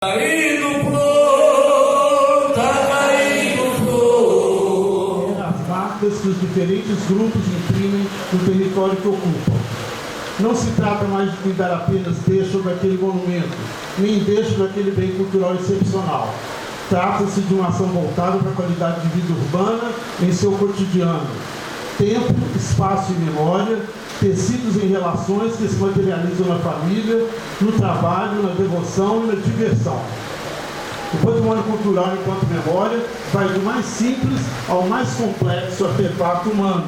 Caído flor, tá caído flor. As marcas que os diferentes grupos imprimem no território que ocupam. Não se trata mais de cuidar apenas deste ou daquele monumento, nem deste ou daquele bem cultural excepcional. Trata-se de uma ação voltada para a qualidade de vida urbana em seu cotidiano. Tempo, espaço e memória, tecidos em relações que se materializam na família, no trabalho, na devoção e na diversão. O patrimônio cultural enquanto memória vai do mais simples ao mais complexo artefato humano,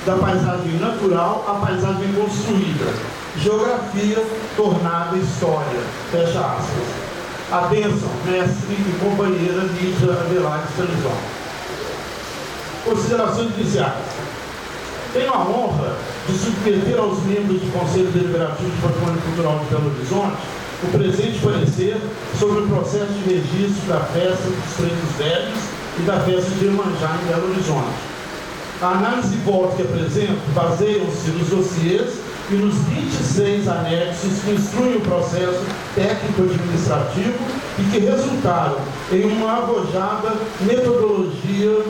da paisagem natural à paisagem construída, geografia tornada história. Fecha aspas. A bênção, mestre e companheira Lídia Adelaide Sanizão. Considerações iniciais. Tenho a honra de submeter aos membros do Conselho Deliberativo de Patrimônio Cultural de Belo Horizonte o presente parecer sobre o processo de registro da festa dos Pretos Velhos e da festa de Iemanjá em Belo Horizonte. A análise e voto que apresento baseiam-se nos dossiês e nos 26 anexos que instruem o processo técnico-administrativo e que resultaram em uma arrojada metodologia.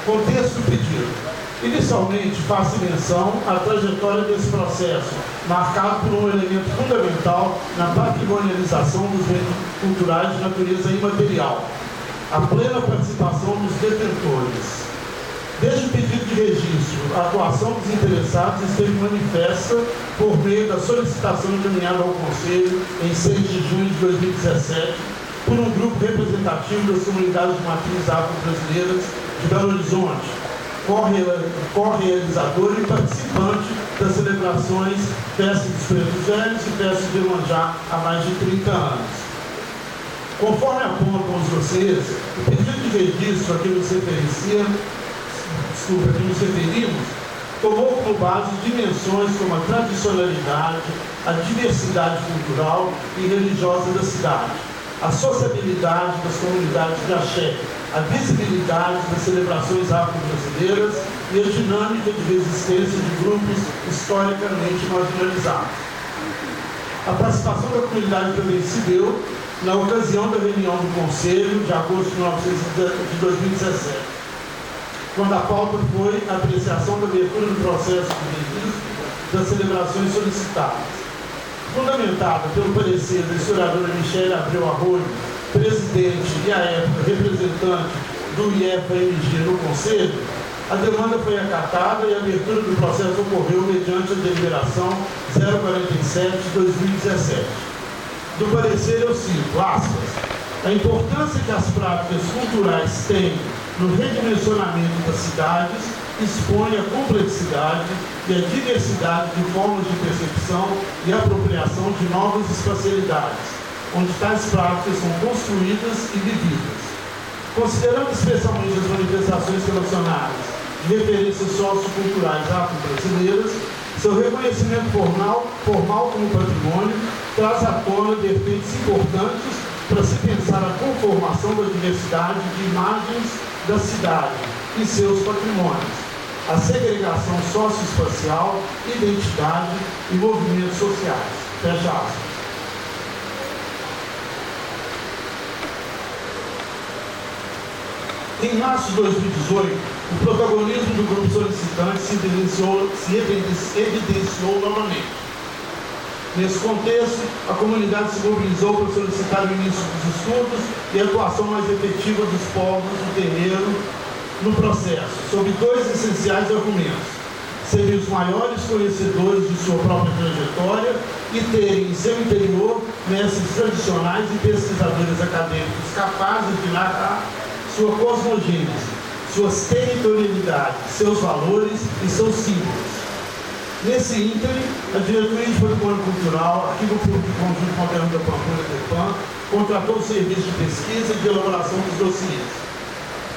Contexto do pedido. Inicialmente, faço menção à trajetória desse processo, marcado por um elemento fundamental na patrimonialização dos bens culturais de natureza imaterial, a plena participação dos detentores. Desde o pedido de registro, a atuação dos interessados esteve manifesta por meio da solicitação encaminhada ao Conselho em 6 de junho de 2017, por um grupo representativo das comunidades de matriz afro-brasileiras de Belo Horizonte, co-realizador e participante das celebrações Festa dos Pretos Velhos e Festa de Iemanjá há mais de 30 anos. Conforme apontam os dossiês, o pedido de registro a que nos referimos, tomou como base dimensões como a tradicionalidade, a diversidade cultural e religiosa da cidade, a sociabilidade das comunidades de axé, a visibilidade das celebrações afro-brasileiras e a dinâmica de resistência de grupos historicamente marginalizados. A participação da comunidade também se deu na ocasião da reunião do Conselho de agosto de 2017, quando a pauta foi a apreciação da abertura do processo de registro das celebrações solicitadas. Fundamentada pelo parecer da historiadora Michele Abreu Arroio, presidente e, à época, representante do IEFA-MG no Conselho, a demanda foi acatada e a abertura do processo ocorreu mediante a deliberação 047 de 2017. Do parecer eu cito, aspas, a importância que as práticas culturais têm no redimensionamento das cidades expõe a complexidade e a diversidade de formas de percepção e apropriação de novas espacialidades, onde tais práticas são construídas e vividas. Considerando especialmente as manifestações relacionadas de referências socioculturais afro-brasileiras, seu reconhecimento formal como patrimônio traz à tona vertentes importantes para se pensar a conformação da diversidade de imagens da cidade e seus patrimônios, a segregação socioespacial, identidade e movimentos sociais. Fecha aspas. Em março de 2018, o protagonismo do grupo solicitante se evidenciou novamente. Nesse contexto, a comunidade se mobilizou para solicitar o início dos estudos e a atuação mais efetiva dos povos do terreiro no processo, sob dois essenciais argumentos: serem os maiores conhecedores de sua própria trajetória e terem em seu interior mestres tradicionais e pesquisadores acadêmicos capazes de narrar sua cosmogênese, suas territorialidades, seus valores e seus símbolos. Nesse ínterim, a Diretoria de Patrimônio Cultural, Arquivo Público Conjunto Moderno da Pampulha DEPAN, contratou o serviço de pesquisa e de elaboração dos dossiês.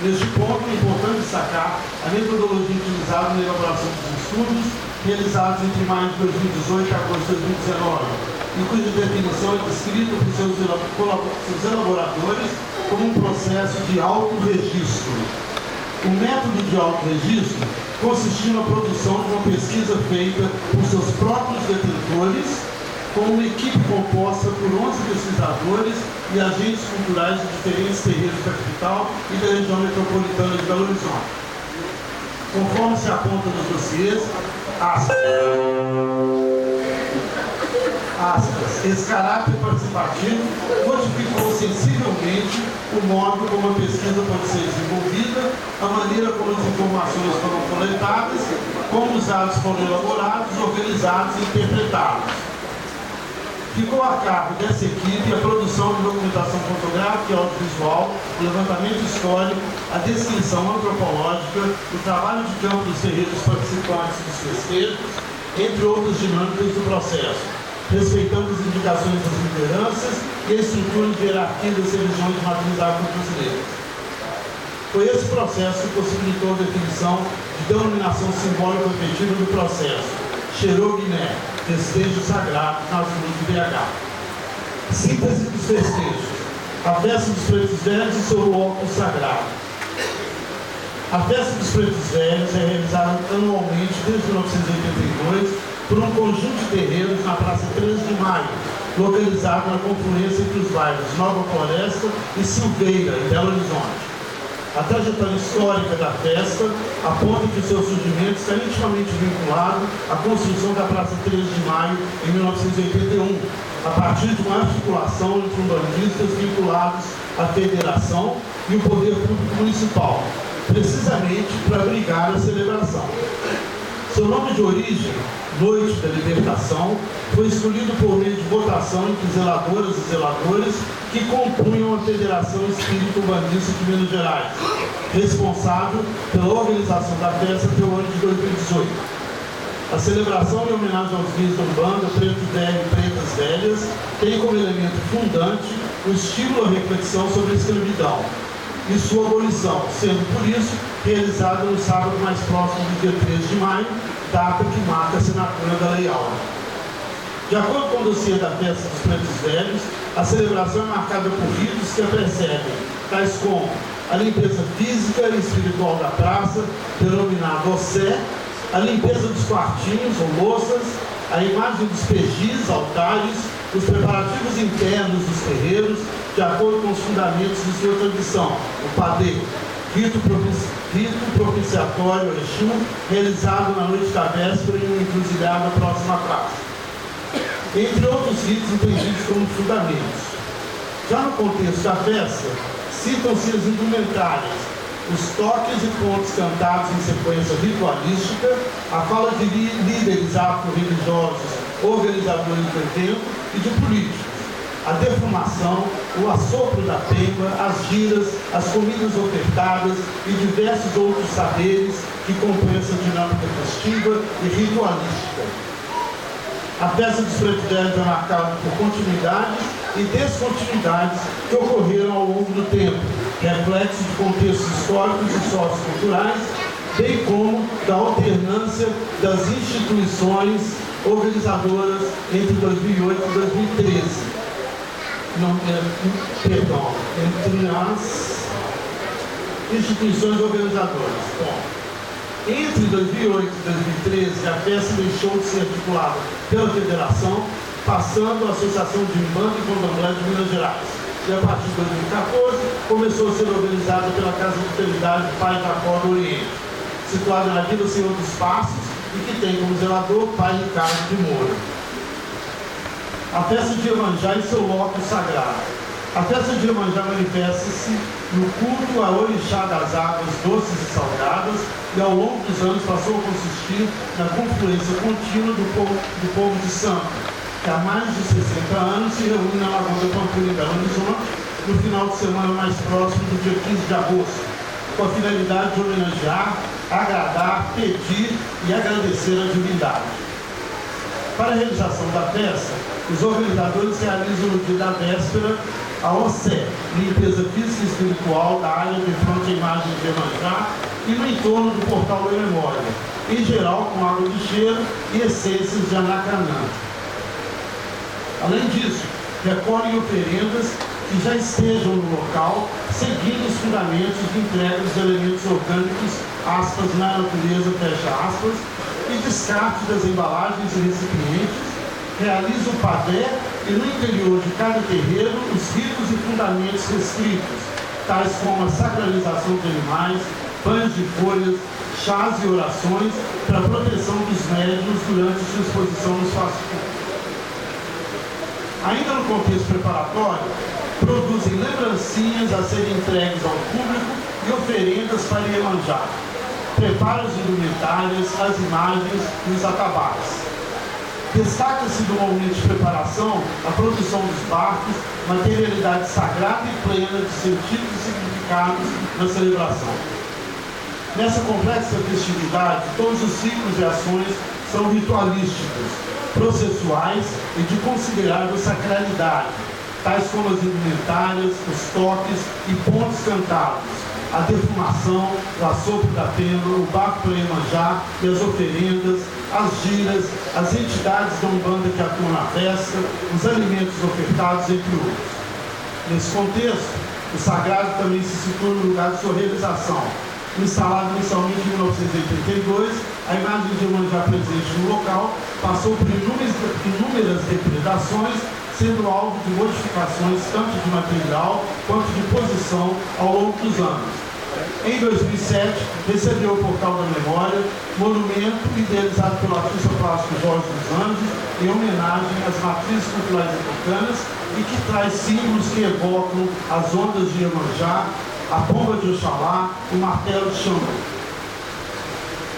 Neste ponto, é importante destacar a metodologia utilizada na elaboração dos estudos realizados entre maio de 2018 e agosto de 2019, e cuja definição é descrita por seus elaboradores como um processo de autorregistro. O método de autorregistro consistiu na produção de uma pesquisa feita por seus próprios detentores com uma equipe composta por 11 pesquisadores e agentes culturais de diferentes terreiros da capital e da região metropolitana de Belo Horizonte. Conforme se aponta nos dossiês, esse caráter participativo modificou sensivelmente o modo como a pesquisa pode ser desenvolvida, a maneira como as informações foram coletadas, como os dados foram elaborados, organizados e interpretados. Ficou a cargo dessa equipe a produção de documentação fotográfica e audiovisual, o levantamento histórico, a descrição antropológica, o trabalho de campo dos terreiros participantes dos festejos, entre outras dinâmicas do processo, respeitando as indicações das lideranças e a estrutura de hierarquia das religiões de matriz afro-brasileiras. Foi esse processo que possibilitou a definição de denominação simbólica efetiva do processo, Xerô-Guiné, festejo sagrado nas ruas de BH. Síntese dos festejos. A festa dos pretos velhos e seu óculos sagrado. A festa dos pretos velhos é realizada anualmente desde 1982 por um conjunto de terreiros na Praça 13 de Maio, localizado na confluência entre os bairros Nova Floresta e Silveira, em Belo Horizonte. A trajetória histórica da festa aponta que o seu surgimento está intimamente vinculado à construção da Praça 13 de Maio em 1981, a partir de uma articulação entre umbandistas vinculados à federação e o poder público municipal, precisamente para abrigar a celebração. Seu nome de origem, Noite da Libertação, foi escolhido por meio de votação entre zeladoras e zeladores que compunham a Federação Espírita Umbandista de Minas Gerais, responsável pela organização da festa até o ano de 2018. A celebração em homenagem aos guias da Umbanda, Preto Velho e Pretas Velhas, tem como elemento fundante o estímulo à reflexão sobre a escravidão e sua abolição, sendo por isso realizada no sábado mais próximo do dia 13 de maio, data que marca a assinatura da Lei Áurea. De acordo com o dossiê da festa dos Pretos Velhos, a celebração é marcada por ritos que a precedem, tais como a limpeza física e espiritual da praça, denominada Ossé, a limpeza dos quartinhos ou louças, a imagem dos pejis, altares, os preparativos internos dos terreiros, de acordo com os fundamentos de sua tradição, o padê, rito propiciatório Exu, realizado na noite da véspera em uma encruzilhada próxima à praça, entre outros ritos entendidos como fundamentos. Já no contexto da festa, citam-se as indumentárias, os toques e pontos cantados em sequência ritualística, a fala de líderes afro-religiosos, organizadores do evento e de políticos, a defumação, o assopro da pemba, as giras, as comidas ofertadas e diversos outros saberes que compõem essa dinâmica festiva e ritualística. A festa dos Pretos Velhos é marcada por continuidades e descontinuidades que ocorreram ao longo do tempo, reflexo de contextos históricos e socioculturais, bem como da alternância das instituições organizadoras entre 2008 e 2013. Entre as instituições organizadoras. Bom, entre 2008 e 2013, a festa deixou de ser articulada pela Federação, passando a Associação de Umbanda e Candomblé de Minas Gerais. E a partir de 2014, começou a ser organizada pela Casa de Fidelidade Pai Jacó do Oriente, situada na Vila Senhor dos Passos e que tem como zelador Pai Ricardo de Moura. A festa de Iemanjá e seu lóculo sagrado. A festa de Iemanjá manifesta-se no culto a orixá das águas doces e salgadas e ao longo dos anos passou a consistir na confluência contínua do povo de Santo, que há mais de 60 anos se reúne na Lagoa da Pampulha em Belo Horizonte no final de semana mais próximo do dia 15 de agosto, com a finalidade de homenagear, agradar, pedir e agradecer a divindade. Para a realização da festa, os organizadores realizam no dia da véspera a Ossé, limpeza física e espiritual da área de frente à imagem de Iemanjá e no entorno do portal da memória, em geral com água de cheiro e essências de anacanã. Além disso, recolhem oferendas que já estejam no local, seguindo os fundamentos de entrega dos elementos orgânicos, aspas, na natureza, fecha aspas, e descarte das embalagens e recipientes, realiza o padré e no interior de cada terreiro os ritos e fundamentos restritos, tais como a sacralização de animais, banhos de folhas, chás e orações para a proteção dos médiuns durante sua exposição no espaço público. Ainda no contexto preparatório, produzem lembrancinhas a serem entregues ao público e oferendas para Iemanjá. Preparam as indumentárias, as imagens e os atabaques. Destaca-se do momento de preparação a produção dos barcos, materialidade sagrada e plena de sentidos e significados na celebração. Nessa complexa festividade, todos os ciclos e ações são ritualísticos, processuais e de considerável sacralidade, tais como as indumentárias, os toques e pontos cantados, a defumação, o assopro da pena, o barco para Iemanjá e as oferendas, as giras, as entidades da Umbanda que atuam na festa, os alimentos ofertados, entre outros. Nesse contexto, o sagrado também se situa no lugar de sua realização. Instalado inicialmente em 1982, a imagem de Iemanjá presente no local passou por inúmeras depredações, sendo alvo de modificações tanto de material quanto de posição ao longo dos anos. Em 2007, recebeu o Portal da Memória, monumento idealizado pelo artista plástico Jorge dos Anjos, em homenagem às matrizes culturais africanas e que traz símbolos que evocam as ondas de Iemanjá, a pomba de Oxalá e o martelo de Xangô.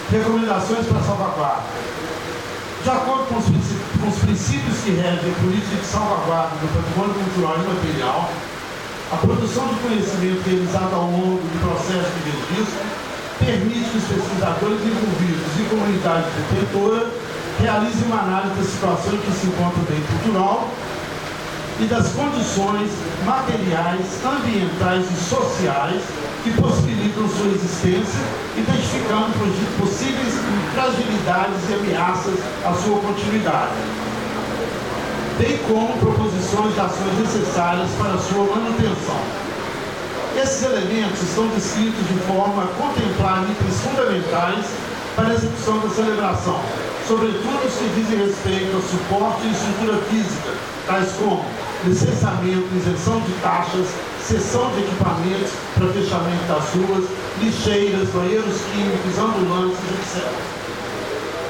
Recomendações para salvaguarda. De acordo com os princípios que regem a política de salvaguarda do patrimônio cultural e material, a produção de conhecimento realizada ao longo do processo de registro permite que os pesquisadores envolvidos e comunidade detentora realizem uma análise da situação em que se encontra o bem cultural e das condições materiais, ambientais e sociais que possibilitam sua existência, identificando possíveis fragilidades e ameaças à sua continuidade, bem como proposições de ações necessárias para a sua manutenção. Esses elementos estão descritos de forma a contemplar itens fundamentais para a execução da celebração, sobretudo os que dizem respeito ao suporte e estrutura física, tais como licenciamento, isenção de taxas, cessão de equipamentos para fechamento das ruas, lixeiras, banheiros químicos, ambulantes, etc.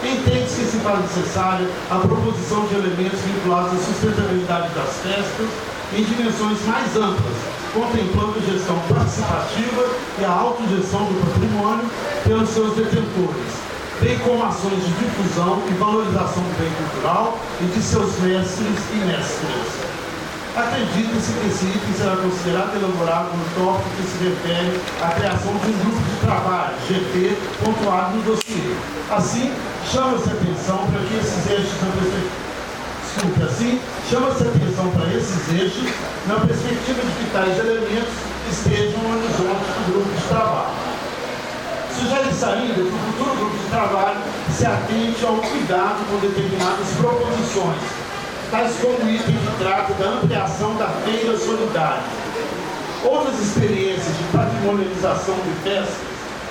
Entende-se que se faz necessária a proposição de elementos vinculados à sustentabilidade das festas em dimensões mais amplas, contemplando a gestão participativa e a autogestão do patrimônio pelos seus detentores, bem como ações de difusão e valorização do bem cultural e de seus mestres e mestras. Acredita-se que esse item será considerado elaborado no tópico que se refere à criação de um grupo de trabalho, GT, pontuado no dossiê. Assim, chama-se atenção para esses eixos na perspectiva de que tais elementos estejam no horizonte do grupo de trabalho. Sugere-se ainda que o futuro grupo de trabalho se atente ao cuidado com determinadas proposições, tais como o item que trata da ampliação da feira solidária. Outras experiências de patrimonialização de festas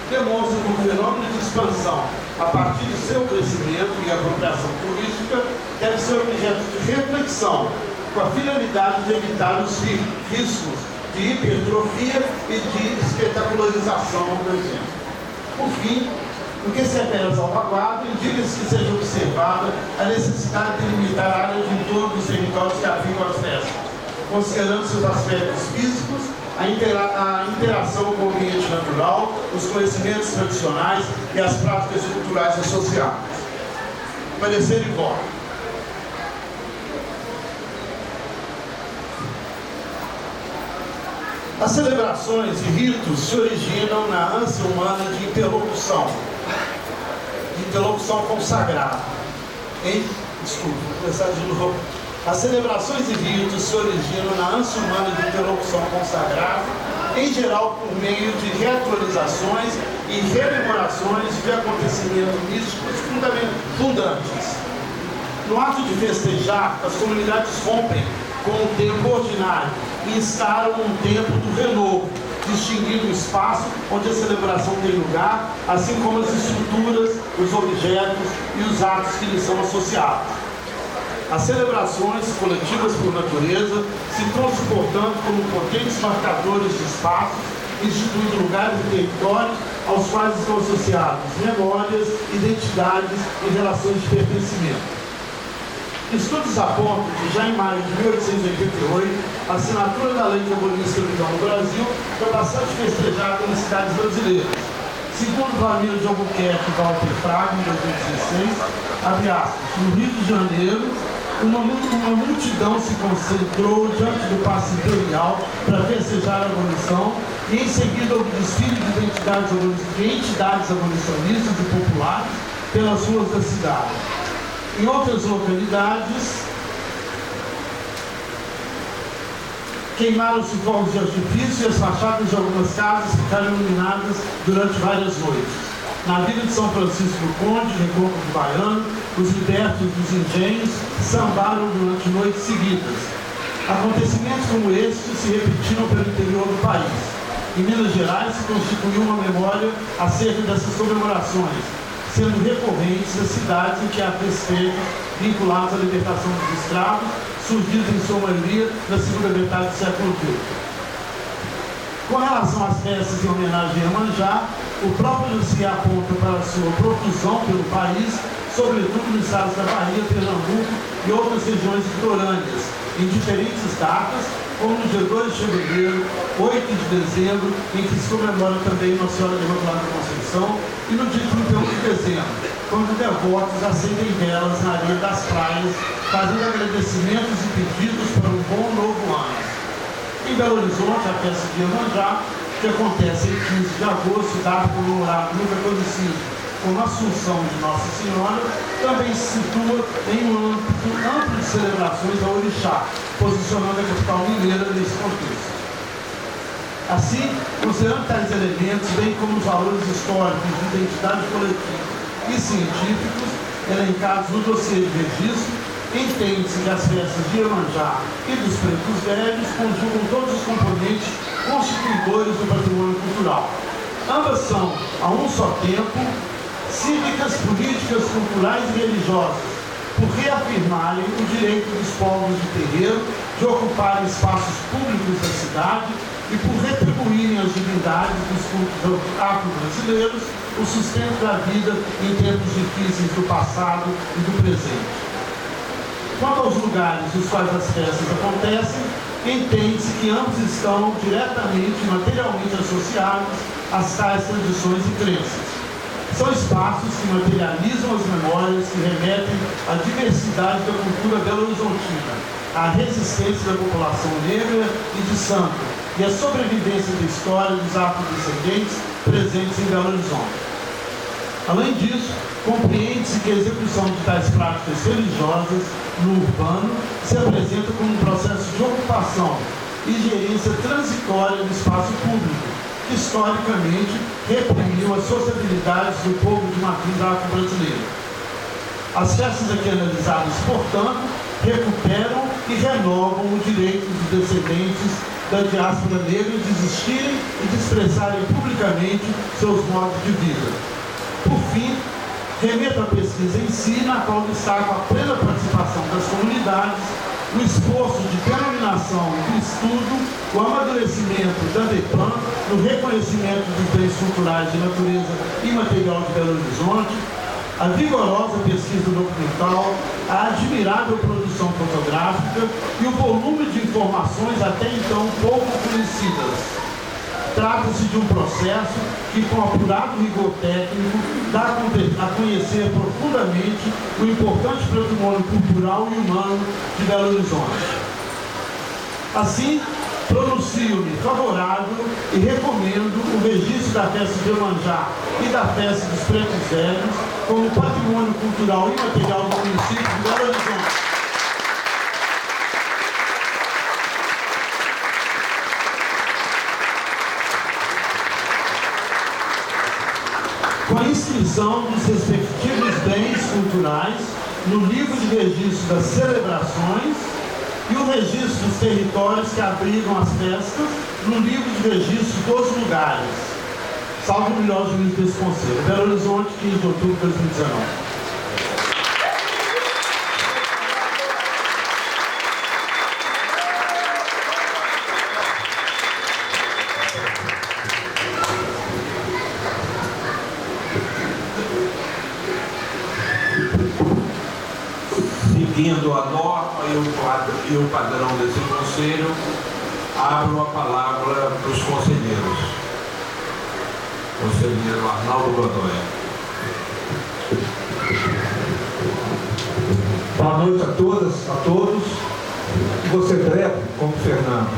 demonstram que o fenômeno de expansão, a partir de seu crescimento e apropriação turística, deve ser objeto de reflexão, com a finalidade de evitar os riscos de hipertrofia e de espetacularização do evento. Por fim, no que se refere à salvaguarda, indica-se que seja observada a necessidade de limitar a área de entorno dos territórios que abrigam as festas, considerando seus aspectos físicos, a interação com o ambiente natural, os conhecimentos tradicionais e as práticas culturais associadas. Parecer e voto. As celebrações e ritos se originam na ânsia humana de interlocução com o sagrado. Vou começar de novo. As celebrações e ritos se originam na ânsia humana de interlocução com o sagrado, em geral por meio de reatualizações e rememorações de acontecimentos místicos fundantes. No ato de festejar, as comunidades rompem com o tempo ordinário e instalam um tempo do renovo, distinguindo o espaço onde a celebração tem lugar, assim como as estruturas, os objetos e os atos que lhes são associados. As celebrações coletivas por natureza se trouxeram, portanto, como potentes marcadores de espaços, instituindo lugares e territórios aos quais estão associados memórias, identidades e relações de pertencimento. Estudos apontam que já em maio de 1888, a assinatura da lei que aboliu a escravidão no Brasil foi bastante festejada nas cidades brasileiras. Segundo o Ramiro de Albuquerque e Walter Fraga, em 2016, abre aspas, no Rio de Janeiro, uma multidão se concentrou diante do Paço Imperial para festejar a abolição e em seguida houve desfile de entidades abolicionistas e populares pelas ruas da cidade. Em outras localidades, queimaram-se fogos de artifício e as fachadas de algumas casas ficaram iluminadas durante várias noites. Na Vila de São Francisco do Conde, Recôncavo do Baiano, os libertos dos engenhos sambaram durante noites seguidas. Acontecimentos como estes se repetiram pelo interior do país. Em Minas Gerais se constituiu uma memória acerca dessas comemorações, sendo recorrentes as cidades em que há festejos vinculados à libertação dos escravos, surgidos em sua maioria na segunda metade do século XX. Com relação às festas em homenagem a Iemanjá, o próprio Luci aponta para a sua profusão pelo país, sobretudo nos estados da Bahia, Pernambuco e outras regiões litorâneas, em diferentes datas, como no dia 2 de fevereiro, 8 de dezembro, em que se comemora também Nossa Senhora da Imaculada Conceição, e no dia 31 de dezembro, quando devotos acendem velas na areia das praias, fazendo agradecimentos e pedidos para um bom novo ano. Em Belo Horizonte, a festa de Iemanjá, que acontece em 15 de agosto, data comemorada no catolicismo como a Assunção de Nossa Senhora, também se situa em um âmbito amplo de celebrações ao Orixá, posicionando a capital mineira nesse contexto. Assim, considerando tais elementos, bem como os valores históricos de identidade coletiva e científicos elencados no dossiê de registro, entende-se que as festas de Iemanjá e dos Pretos Velhos conjugam todos os componentes constituidores do patrimônio cultural. Ambas são, a um só tempo, cívicas, políticas, culturais e religiosas, por reafirmarem o direito dos povos de terreiro de ocuparem espaços públicos da cidade e por retribuírem às divindades dos cultos afro-brasileiros o sustento da vida em tempos difíceis do passado e do presente. Quanto aos lugares nos quais as festas acontecem, entende-se que ambos estão diretamente e materialmente associados às tais tradições e crenças. São espaços que materializam as memórias que remetem à diversidade da cultura belo-horizontina, à resistência da população negra e de santo, e à sobrevivência da história dos afrodescendentes presentes em Belo Horizonte. Além disso, compreende-se que a execução de tais práticas religiosas no urbano se apresenta como um processo de ocupação e gerência transitória do espaço público, que historicamente reprimiu as sociabilidades do povo de matriz afro-brasileira. As festas aqui analisadas, portanto, recuperam e renovam o direito dos descendentes da diáspora negra de existirem e de expressarem publicamente seus modos de vida. Por fim, remeto à pesquisa em si, na qual destaco a plena participação das comunidades, o esforço de denominação do estudo, o amadurecimento da DEPAN, no reconhecimento dos bens culturais de natureza imaterial de Belo Horizonte, a vigorosa pesquisa documental, a admirável produção fotográfica e o volume de informações até então pouco conhecidas. Trata-se de um processo que, com apurado rigor técnico, dá a conhecer profundamente o importante patrimônio cultural e humano de Belo Horizonte. Assim, pronuncio-me favorável e recomendo o registro da festa de Iemanjá e da festa dos Pretos Velhos como patrimônio cultural e material do município de Belo Horizonte. Com a inscrição dos respectivos bens culturais no livro de registro das celebrações e o registro dos territórios que abrigam as festas no livro de registro dos lugares. Salve o melhor juiz desse conselho. Belo Horizonte, 15 de outubro de 2019. seguindo a norma e o padrão desse conselho, abro a palavra para os conselheiros. Conselheiro Arnaldo Godoy. Boa noite a todas, a todos. Vou ser breve, como o Fernando.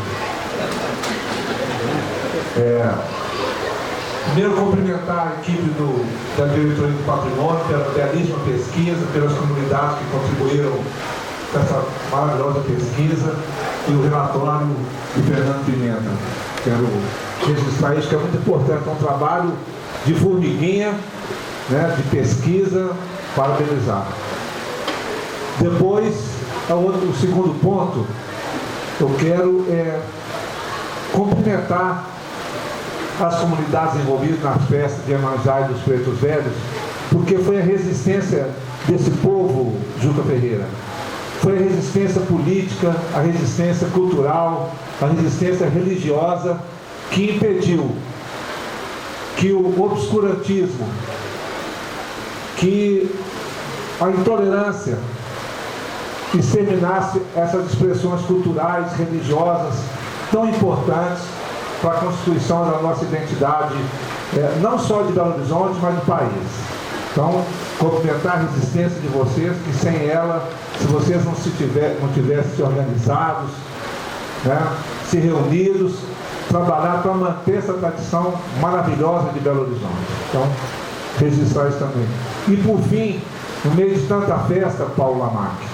Primeiro, cumprimentar a equipe da Diretoria do Patrimônio pela belíssima pesquisa, pelas comunidades que contribuíram com essa maravilhosa pesquisa, e o relatório de Fernando Pimenta. Quero registrar isso, que é muito importante. É um trabalho de formiguinha, né, de pesquisa, parabenizar. Depois, o segundo ponto, eu quero cumprimentar as comunidades envolvidas nas festas de Iemanjá e dos Pretos Velhos, porque foi a resistência desse povo, Juca Ferreira. Foi a resistência política, a resistência cultural, a resistência religiosa que impediu que o obscurantismo, que a intolerância exterminasse essas expressões culturais, religiosas, tão importantes para a constituição da nossa identidade, não só de Belo Horizonte, mas do país. Então, cumprimentar a resistência de vocês, que sem ela, se vocês não tivessem se organizados, né, se reunidos, trabalhar para manter essa tradição maravilhosa de Belo Horizonte. Então, registrar isso também. E por fim, no meio de tanta festa, Paulo Lamarck,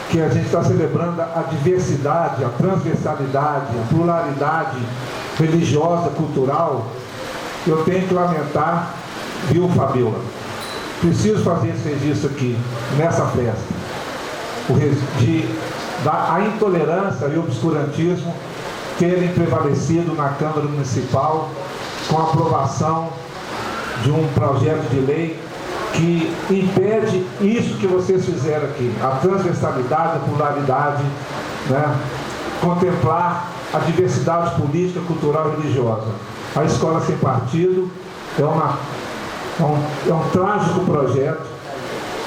que a gente está celebrando a diversidade, a transversalidade, a pluralidade religiosa, cultural, eu tenho que lamentar, viu, Fabiola? Preciso fazer esse registro aqui, nessa festa, a intolerância e o obscurantismo terem prevalecido na Câmara Municipal com a aprovação de um projeto de lei que impede isso que vocês fizeram aqui, a transversalidade, a pluralidade, né? Contemplar a diversidade política, cultural e religiosa. A Escola Sem Partido é um trágico projeto,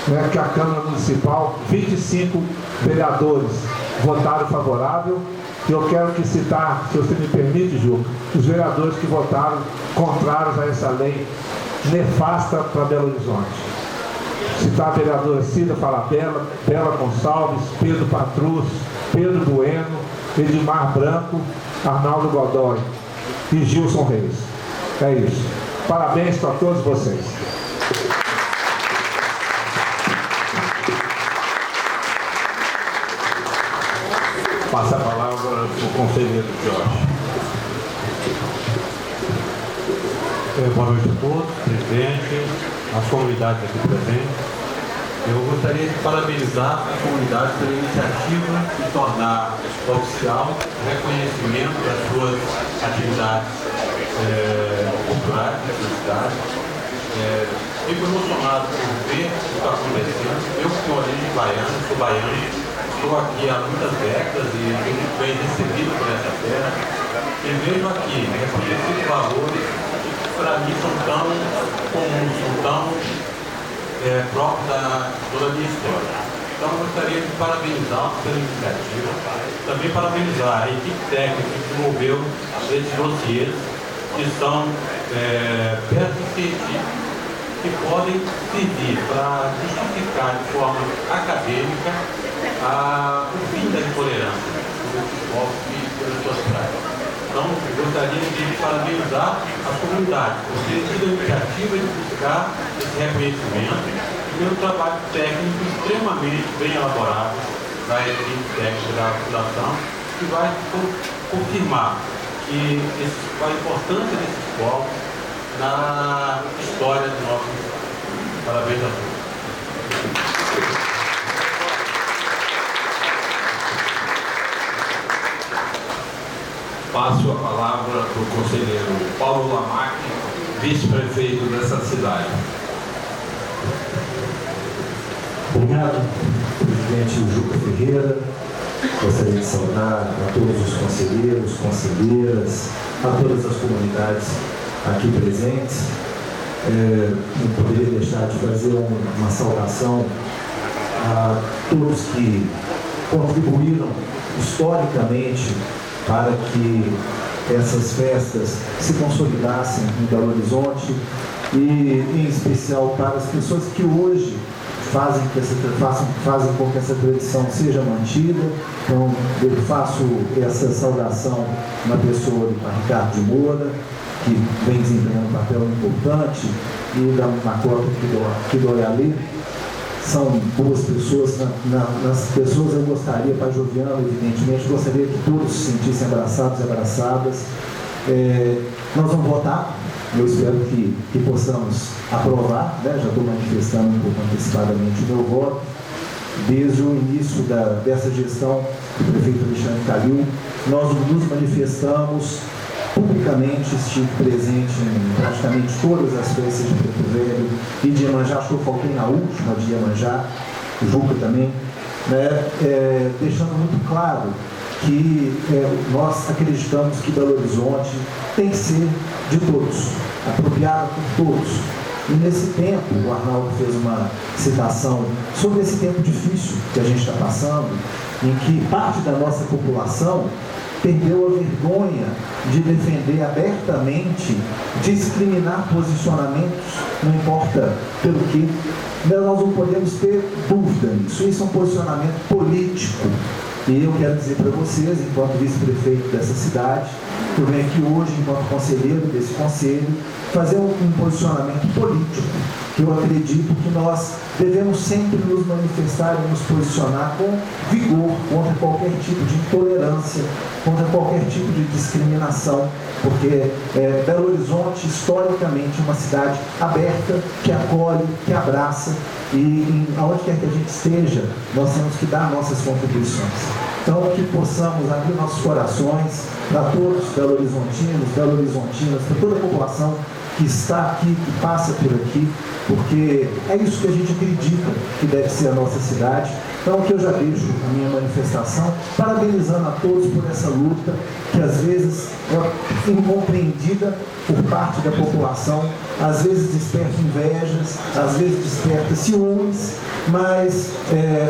né, que a Câmara Municipal, 25 vereadores votaram favorável, e eu quero que citar, se você me permite, Juca, os vereadores que votaram contrários a essa lei nefasta para Belo Horizonte. Citar a vereadora Cida Falabella, Bela Gonçalves, Pedro Patrus, Pedro Bueno, Edmar Branco, Arnaldo Godoy e Gilson Reis. É isso. Parabéns para todos vocês. Passa a palavra para o conselheiro Jorge. Boa noite a todos, presidente, as comunidades aqui presentes. Eu gostaria de parabenizar a comunidade pela iniciativa de tornar oficial o reconhecimento das suas atividades culturais da sua cidade. Fico emocionado por ver o que está acontecendo. Eu que sou origem baiana, sou baiano, estou aqui há muitas décadas e fui muito bem recebido por essa terra. E vejo aqui reconhecidos valores que para mim são tão comuns, são tão próprios da toda a minha história. Então eu gostaria de parabenizar pela iniciativa, também parabenizar a equipe técnica que desenvolveu esses dossiês, que são peças científicas que podem servir para justificar de forma acadêmica o fim da intolerância desses povos e pelas suas praias. Então, eu gostaria de parabenizar as comunidades por terem tido a iniciativa de buscar esse reconhecimento e pelo trabalho técnico extremamente bem elaborado da equipe técnica da Fundação, que vai confirmar que a importância desses povos na história do nosso Estado. Parabéns a todos. Passo a palavra para o conselheiro Paulo Lamarck, vice-prefeito dessa cidade. Obrigado, presidente Juca Ferreira. Gostaria de saudar a todos os conselheiros, conselheiras, a todas as comunidades aqui presentes. Não poderia deixar de fazer uma saudação a todos que contribuíram historicamente para que essas festas se consolidassem em Belo Horizonte e, em especial, para as pessoas que hoje fazem com que essa tradição seja mantida. Então, eu faço essa saudação na pessoa do Ricardo de Moura, que vem desempenhando um papel importante, e da Macota que dói ali. São boas pessoas. Nas pessoas eu gostaria, Pai Joviano, evidentemente, gostaria que todos se sentissem abraçados e abraçadas. Nós vamos votar. Eu espero que possamos aprovar, né? Já estou manifestando um pouco antecipadamente o meu voto. Desde o início dessa gestão do prefeito Alexandre Calil, nós nos manifestamos publicamente, estive presente em praticamente todas as festas de Preto Velho e de Iemanjá. Acho que eu faltei na última de Iemanjá, o Juca também, né? Deixando muito claro que nós acreditamos que Belo Horizonte tem que ser de todos, apropriado por todos. E nesse tempo, o Arnaldo fez uma citação sobre esse tempo difícil que a gente está passando, em que parte da nossa população perdeu a vergonha de defender abertamente, discriminar posicionamentos, não importa pelo que. Nós não podemos ter dúvida nisso. Isso é um posicionamento político. E eu quero dizer para vocês, enquanto vice-prefeito dessa cidade, eu venho aqui hoje, enquanto conselheiro desse conselho, fazer um posicionamento político, que eu acredito que nós devemos sempre nos manifestar e nos posicionar com vigor contra qualquer tipo de intolerância, contra qualquer tipo de discriminação, porque Belo Horizonte, historicamente, é uma cidade aberta, que acolhe, que abraça, e aonde quer que a gente esteja, nós temos que dar nossas contribuições. Então, que possamos abrir nossos corações para todos os belo-horizontinos, belo-horizontinas, para toda a população que está aqui, que passa por aqui, porque é isso que a gente acredita que deve ser a nossa cidade. Então, que eu já deixo a minha manifestação, parabenizando a todos por essa luta, que às vezes é incompreendida por parte da população, às vezes desperta invejas, às vezes desperta ciúmes, mas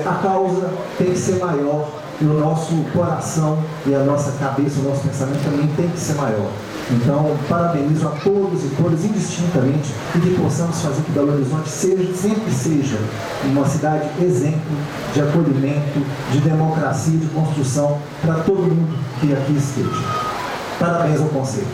a causa tem que ser maior, e o nosso coração e a nossa cabeça, o nosso pensamento também tem que ser maior. Então, parabenizo a todos e todas indistintamente, e que possamos fazer que Belo Horizonte sempre seja uma cidade exemplo de acolhimento, de democracia e de construção para todo mundo que aqui esteja. Parabéns ao Conselho.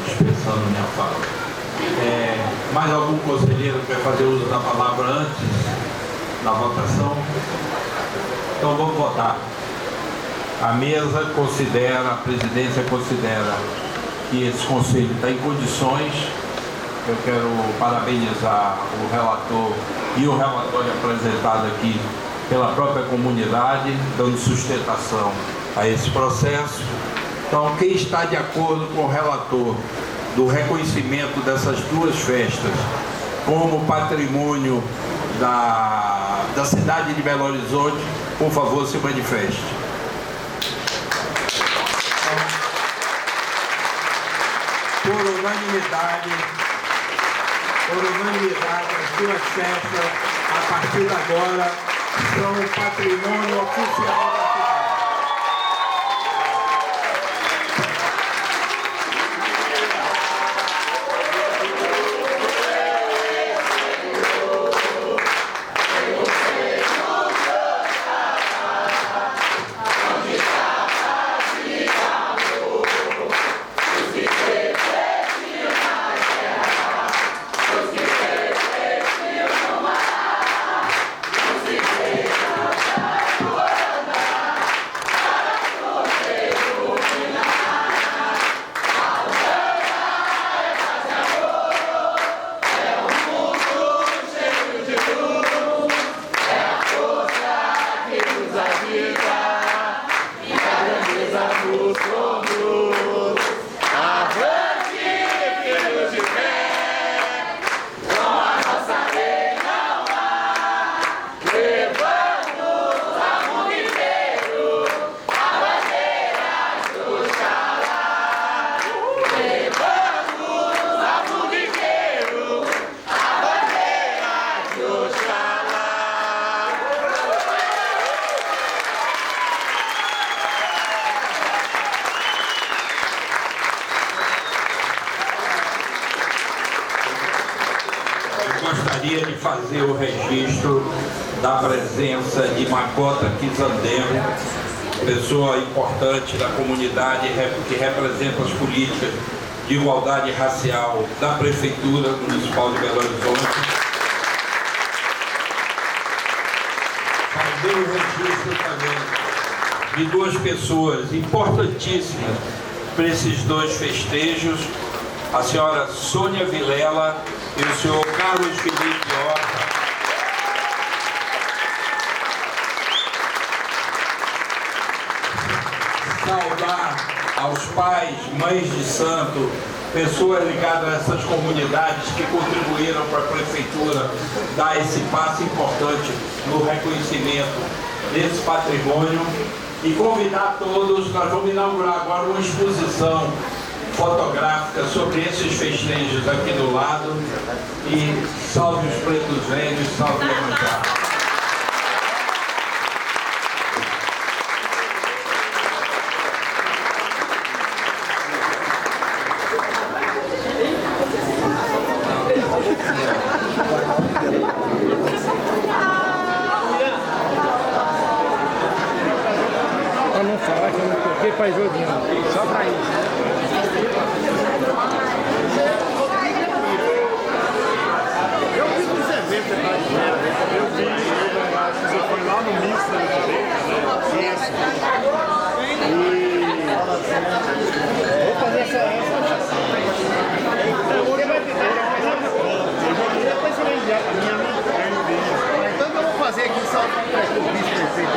Dispensando minha fala. Mais algum conselheiro quer fazer uso da palavra antes da votação? Então vamos votar. A mesa considera, a presidência considera que esse conselho está em condições. Eu quero parabenizar o relator e o relatório apresentado aqui pela própria comunidade, dando sustentação a esse processo. Então, quem está de acordo com o relator do reconhecimento dessas duas festas como patrimônio da cidade de Belo Horizonte, por favor, se manifeste. Por unanimidade, as duas festas, a partir de agora, são patrimônio oficial da cidade. gostaria de fazer o registro da presença de Macota Kizandemo, pessoa importante da comunidade que representa as políticas de igualdade racial da Prefeitura Municipal de Belo Horizonte. Fazer o registro também de duas pessoas importantíssimas para esses dois festejos, a senhora Sônia Vilela e o senhor Carlos Felipe Horta. Saudar aos pais, mães de santo, pessoas ligadas a essas comunidades que contribuíram para a Prefeitura dar esse passo importante no reconhecimento desse patrimônio e convidar todos. Nós vamos inaugurar agora uma exposição fotográfica sobre esses festejos aqui do lado. E salve os pretos velhos, salve a manchada. Pra não falar que eu não toquei pra joguinho, só pra isso. Eu vi nos eventos da eu vi, você foi lá no Misto da Direita, né? Vou fazer essa você vai ter depois você vai enviar pra minha amiga. Então eu vou fazer aqui só para o bicho perfeito.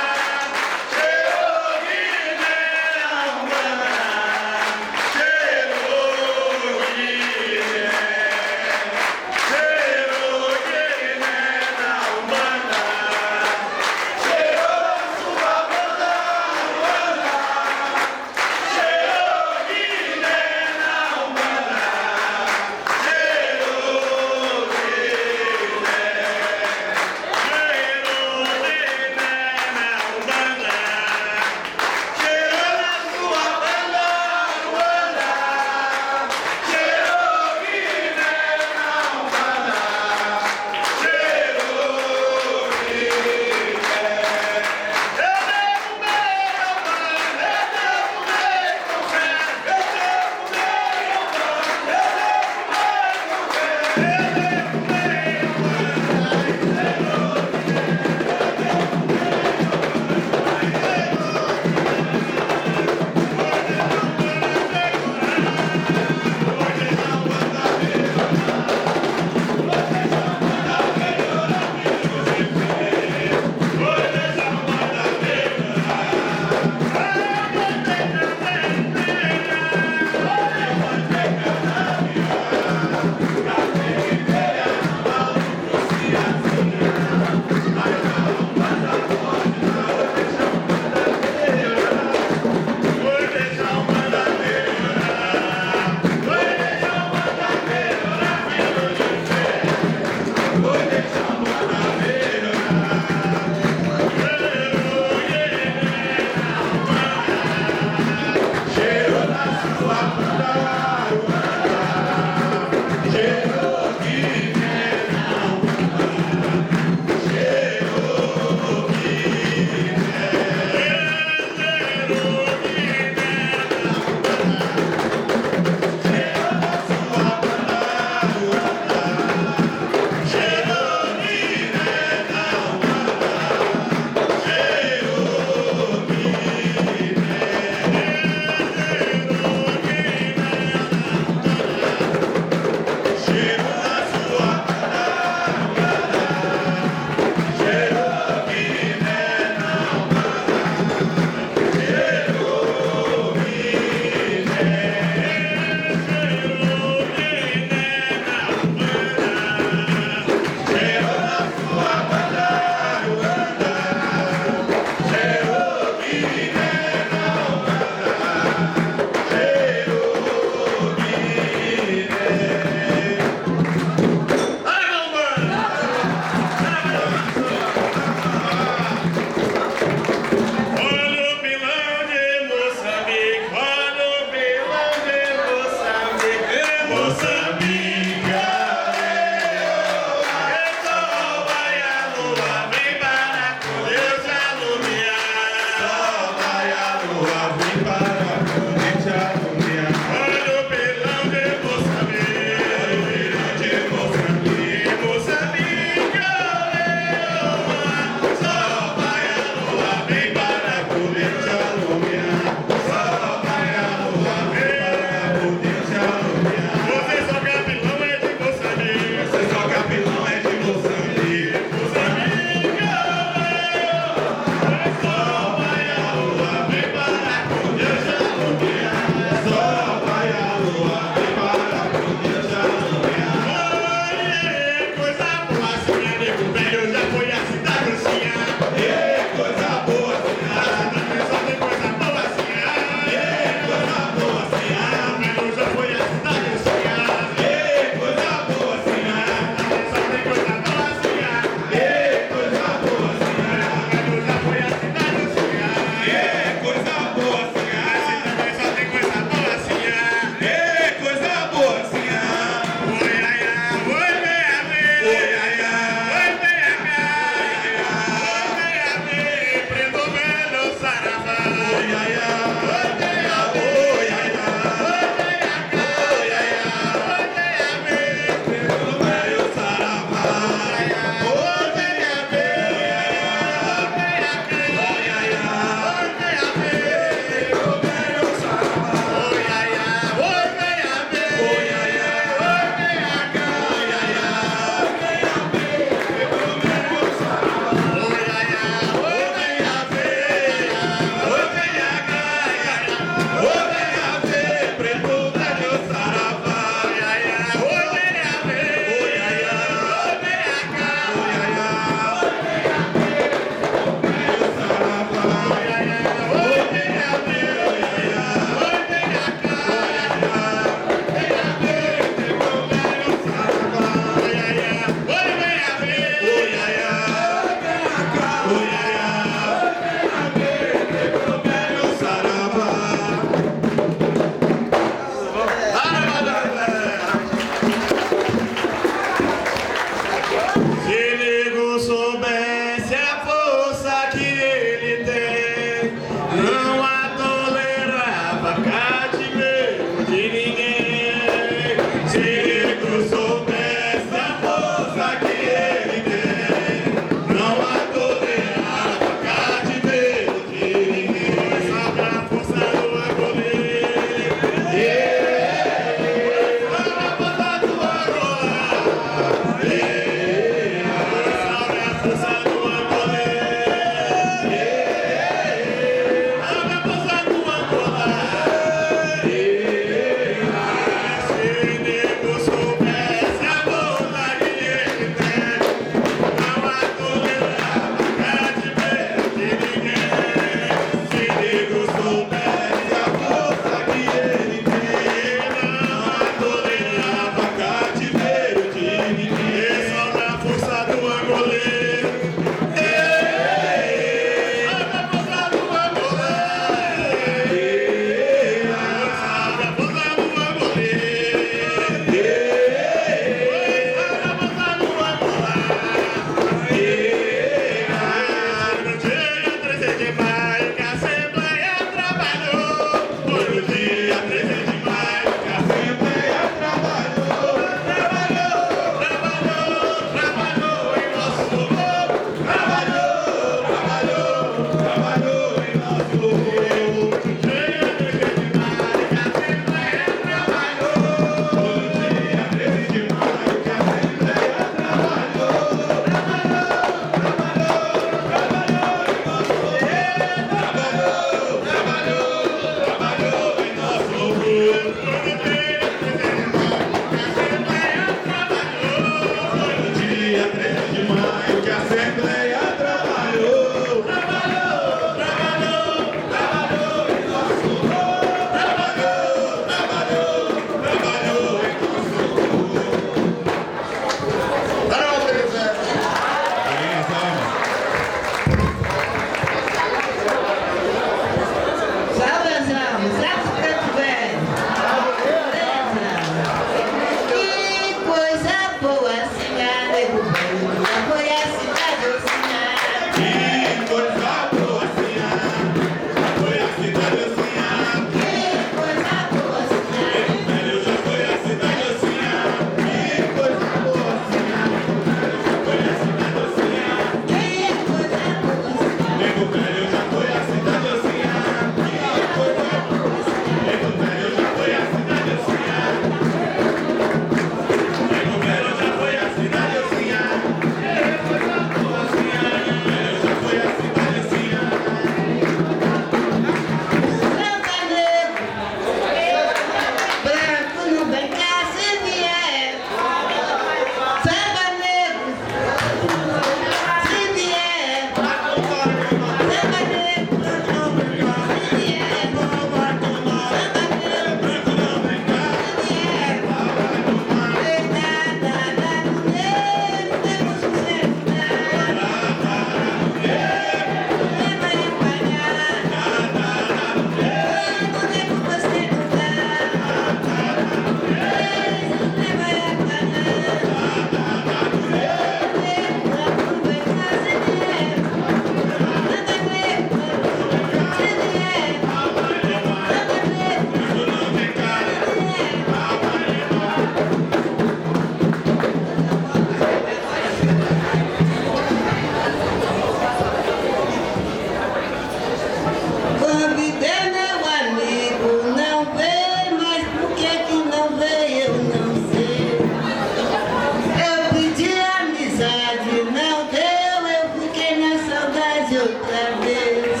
faz outra vez.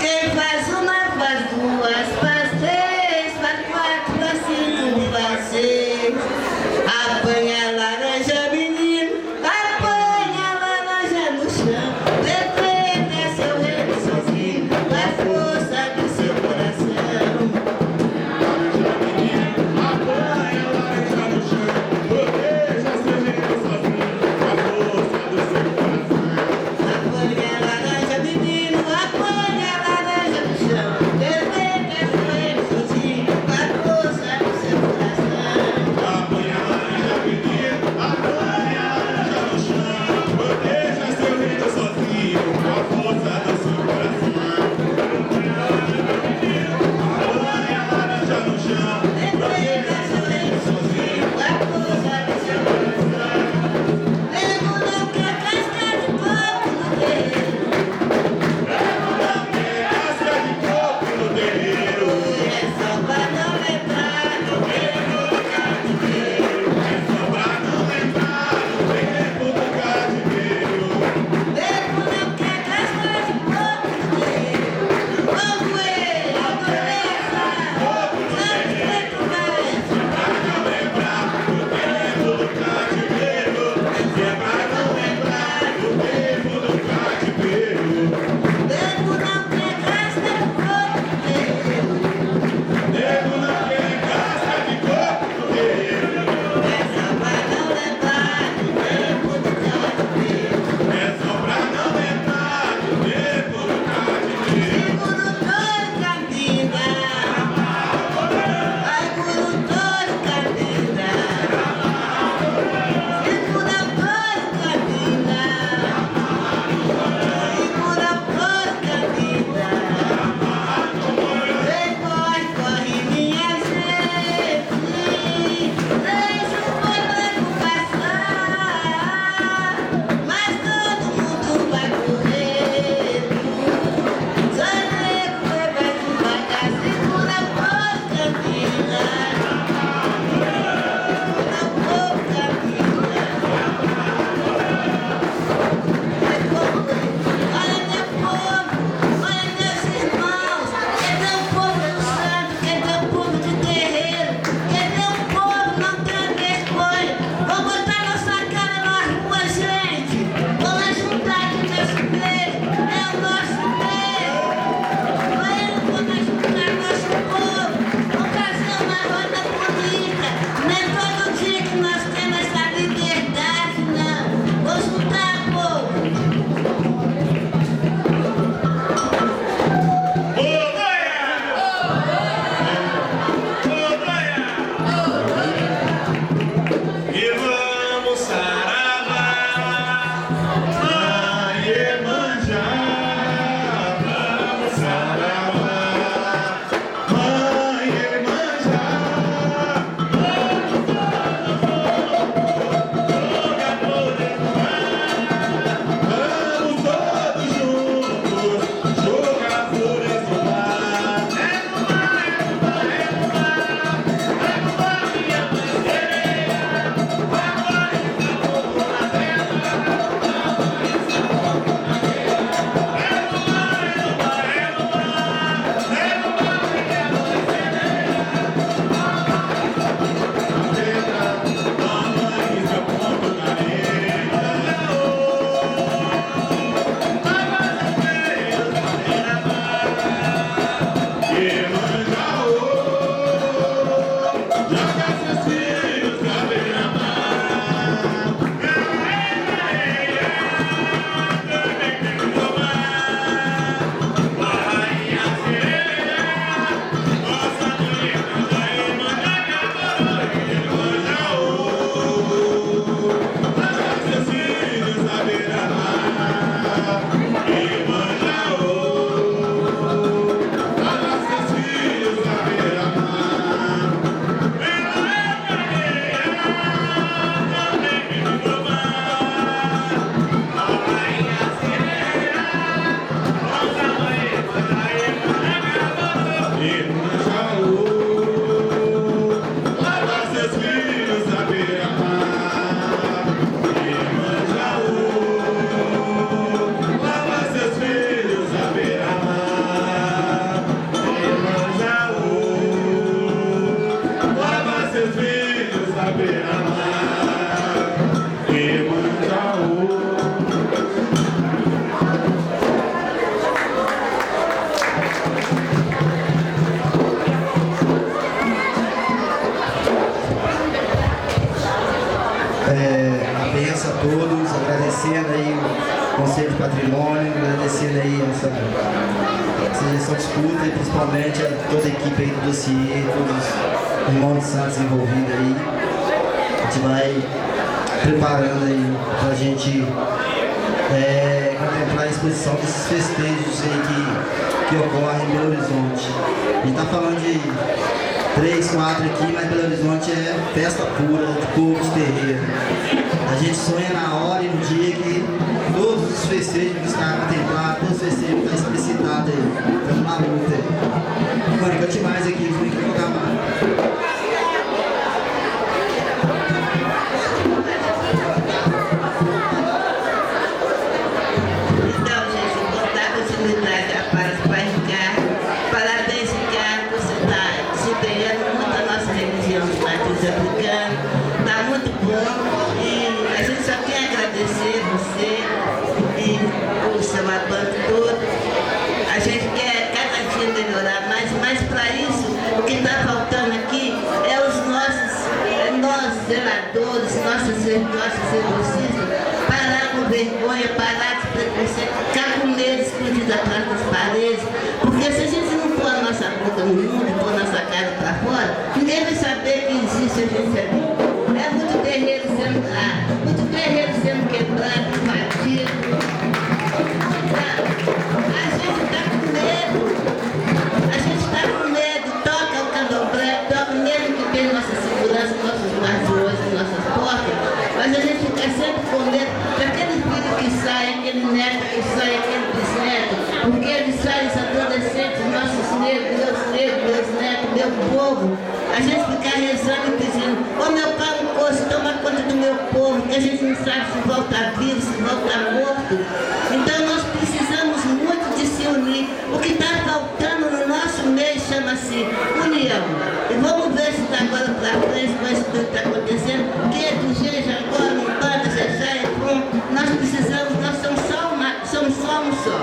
Quem faz uma, faz duas, faz três, faz quatro, faz cinco, faz seis. Apanha a laranja, menino, apanha a laranja no chão. Defenda seu reino sozinho, a força do seu coração. Apanha a laranja no chão, proteja seu reino sozinho, a força do seu coração. Apanha a laranja, menino. Antônio, agradecendo aí essa gestão de escuta e principalmente a toda a equipe aí do dossiê, todos os irmãos de Santos envolvidos aí. A gente vai preparando aí para a gente contemplar a exposição desses festejos aí que ocorrem em Belo Horizonte. A gente está falando de 3, 4 aqui, mas Belo Horizonte é festa pura, de povo de terreiro. A gente sonha na hora e no dia que todos os festejos que estão contemplados, todos os festejos que estão explicitados aí. Estamos na luta aí. Mano, cante mais aqui, não tem que colocar mais. Está muito bom e a gente só quer agradecer você e o seu abandono todo. A gente quer cada dia melhorar mais, mas para isso o que está faltando aqui é nós zeladores, nossos exorcistas, parar com vergonha, parar de preconceito, ficar com medo escondido atrás das paredes, porque se a gente não pôr a nossa boca no mundo, pôr a nossa cara para fora, ninguém vai saber que existe a gente ali. É muito terreiro sendo quebrado, invadido. A gente está com medo, toca o candomblé, toca mesmo que tenha nossa segurança, nossos guardiões, nossas portas, mas a gente fica sempre com medo daquele filho que sai, aquele neto que sai, aquele bisneto, porque eles saem, os adolescentes, nossos negros, meus netos, meu povo. A gente fica rezando e pedindo, ô meu Paulo Coço, toma conta do meu povo, que a gente não sabe se volta vivo, se volta morto. Então nós precisamos muito de se unir. O que está faltando no nosso meio chama-se união. E vamos ver se está agora para frente com isso que está acontecendo, que é do jeito agora, no banda, já é pronto. Nós precisamos, nós somos só um só.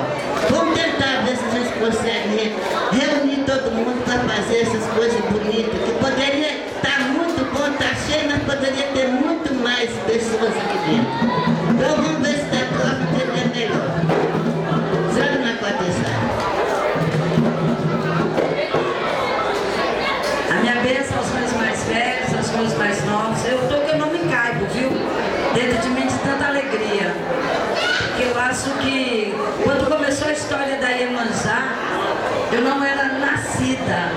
Vamos tentar ver se a gente consegue reunir todo mundo para fazer essas coisas bonitas, que poderia estar muito bom, está cheio, mas poderia ter muito mais pessoas aqui dentro. Então vamos ver se da próxima seria melhor. Sabe na quarta sala. A minha bênção aos meus mais velhos, aos meus mais novos. Eu estou que eu não me caibo, viu? Dentro de mim de tanta alegria. Porque eu acho que quando começou a história da Iemanjá, eu não era nascida.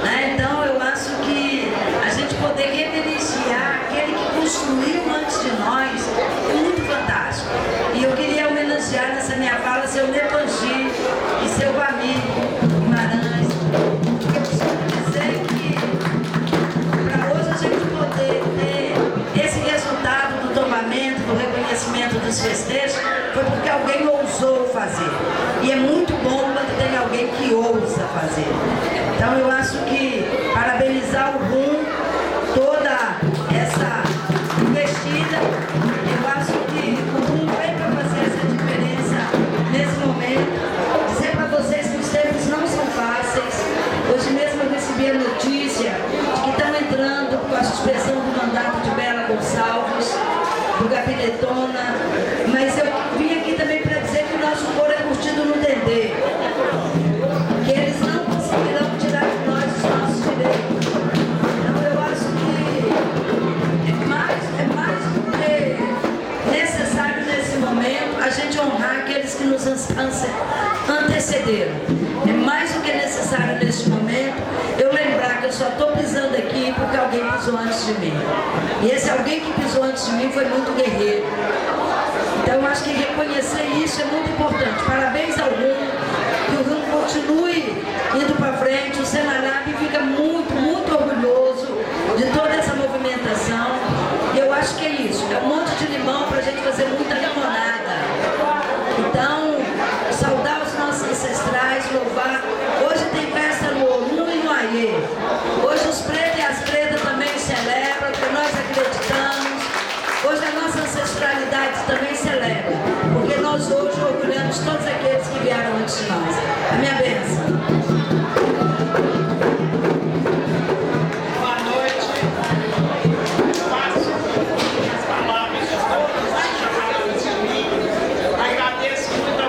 Né? Então eu acho que a gente poder reverenciar aquele que construiu antes de nós é muito fantástico. E eu queria homenagear nessa minha fala seu Nepangi e seu Vami Guimarães. Eu costumo dizer que para hoje a gente poder ter esse resultado do tombamento, do reconhecimento dos festejos, foi porque alguém ousou fazer. E é muito bom quando tem alguém que ousa fazer. Então eu acho que parabenizar o RUM, toda essa investida, eu acho que o RUM veio para fazer essa diferença nesse momento. Dizer para vocês que os tempos não são fáceis. Hoje mesmo eu recebi a notícia de que estão entrando com a suspensão do mandato de Bela Gonçalves, do Gabinetona, mas eu vim aqui também para dizer que o nosso coro é curtido no Dendê, que eles não conseguirão tirar de nós os nossos direitos. Então eu acho que é mais do que necessário nesse momento a gente honrar aqueles que nos antecederam. É mais do que necessário nesse momento eu lembrar que eu só estou pisando aqui porque alguém pisou antes de mim. E esse alguém que pisou antes de mim foi muito guerreiro. Então eu acho que reconhecer isso é muito importante. Parabéns ao RUM, que o RUM continue indo para frente. O Senarab fica muito, muito orgulhoso de toda essa movimentação. E eu acho que é isso, é um monte de limão para a gente fazer muita limonada. Então, saudar os nossos ancestrais, louvar. Hoje tem festa no Olum e no Aie. Hoje os pretos e as pretas também celebram, porque nós acreditamos. Hoje a nossa ancestralidade também celebra, porque nós hoje orgulhamos todos aqueles que vieram antes de nós. A minha bênção. Boa noite. Faço as palavras de todos que chamaram de mim. Agradeço muito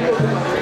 aqui.